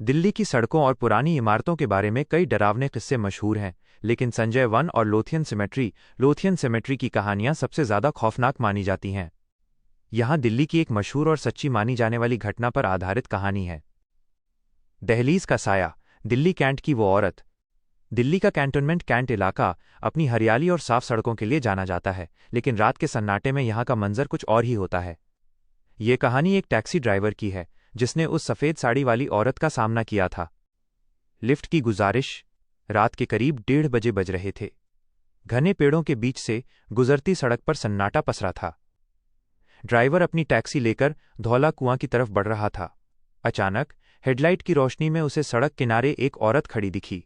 दिल्ली की सड़कों और पुरानी इमारतों के बारे में कई डरावने किस्से मशहूर हैं, लेकिन संजय वन और लोथियन सिमेट्री की कहानियां सबसे ज़्यादा खौफनाक मानी जाती हैं। यहाँ दिल्ली की एक मशहूर और सच्ची मानी जाने वाली घटना पर आधारित कहानी है। दहलीज का साया, दिल्ली कैंट की वो औरत। दिल्ली का कैंटोनमेंट कैंट इलाका अपनी हरियाली और साफ सड़कों के लिए जाना जाता है, लेकिन रात के सन्नाटे में यहाँ का मंजर कुछ और ही होता है। ये कहानी एक टैक्सी ड्राइवर की है, जिसने उस सफ़ेद साड़ी वाली औरत का सामना किया था। लिफ्ट की गुजारिश। रात के करीब 1:30 बजे बज रहे थे। घने पेड़ों के बीच से गुजरती सड़क पर सन्नाटा पसरा था। ड्राइवर अपनी टैक्सी लेकर धौला कुआं की तरफ बढ़ रहा था। अचानक हेडलाइट की रोशनी में उसे सड़क किनारे एक औरत खड़ी दिखी।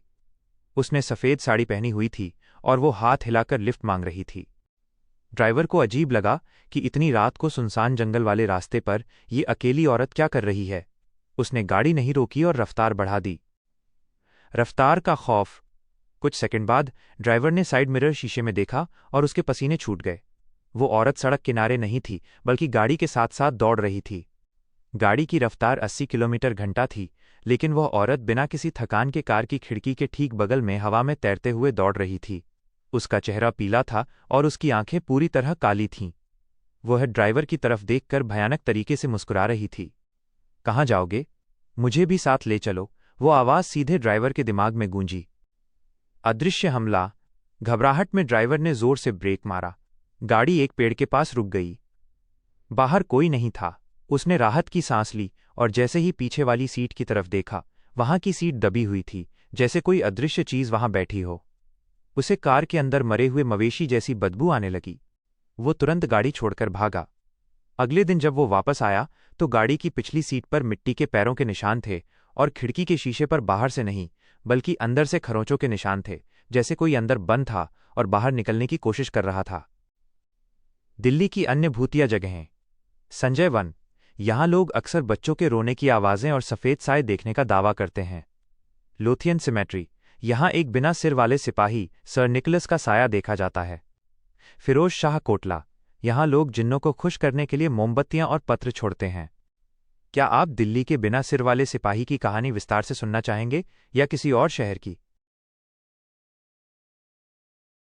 उसने सफ़ेद साड़ी पहनी हुई थी और वो हाथ हिलाकर लिफ्ट मांग रही थी। ड्राइवर को अजीब लगा कि इतनी रात को सुनसान जंगल वाले रास्ते पर ये अकेली औरत क्या कर रही है। उसने गाड़ी नहीं रोकी और रफ्तार बढ़ा दी। रफ्तार का खौफ। कुछ सेकंड बाद ड्राइवर ने साइड मिरर शीशे में देखा और उसके पसीने छूट गए। वो औरत सड़क किनारे नहीं थी, बल्कि गाड़ी के साथ साथ दौड़ रही थी। गाड़ी की रफ्तार 80 किलोमीटर घंटा थी, लेकिन वह औरत बिना किसी थकान के कार की खिड़की के ठीक बगल में हवा में तैरते हुए दौड़ रही थी। उसका चेहरा पीला था और उसकी आंखें पूरी तरह काली थीं। वह ड्राइवर की तरफ देखकर भयानक तरीके से मुस्कुरा रही थी। कहाँ जाओगे? मुझे भी साथ ले चलो, वो आवाज़ सीधे ड्राइवर के दिमाग में गूंजी। अदृश्य हमला। घबराहट में ड्राइवर ने जोर से ब्रेक मारा। गाड़ी एक पेड़ के पास रुक गई। बाहर कोई नहीं था। उसने राहत की सांस ली और जैसे ही पीछे वाली सीट की तरफ देखा, वहां की सीट दबी हुई थी, जैसे कोई अदृश्य चीज वहां बैठी हो। उसे कार के अंदर मरे हुए मवेशी जैसी बदबू आने लगी। वो तुरंत गाड़ी छोड़कर भागा। अगले दिन जब वो वापस आया तो गाड़ी की पिछली सीट पर मिट्टी के पैरों के निशान थे और खिड़की के शीशे पर बाहर से नहीं, बल्कि अंदर से खरोंचों के निशान थे, जैसे कोई अंदर बंद था और बाहर निकलने की कोशिश कर रहा था। दिल्ली की अन्य भूतिया जगहें। संजय वन। यहाँ लोग अक्सर बच्चों के रोने की आवाज़ें और सफ़ेद साए देखने का दावा करते हैं। Lothian symmetry. यहाँ एक बिना सिर वाले सिपाही सर निकोलस का साया देखा जाता है। फिरोज शाह कोटला। यहाँ लोग जिन्नों को खुश करने के लिए मोमबत्तियां और पत्र छोड़ते हैं। क्या आप दिल्ली के बिना सिर वाले सिपाही की कहानी विस्तार से सुनना चाहेंगे या किसी और शहर की?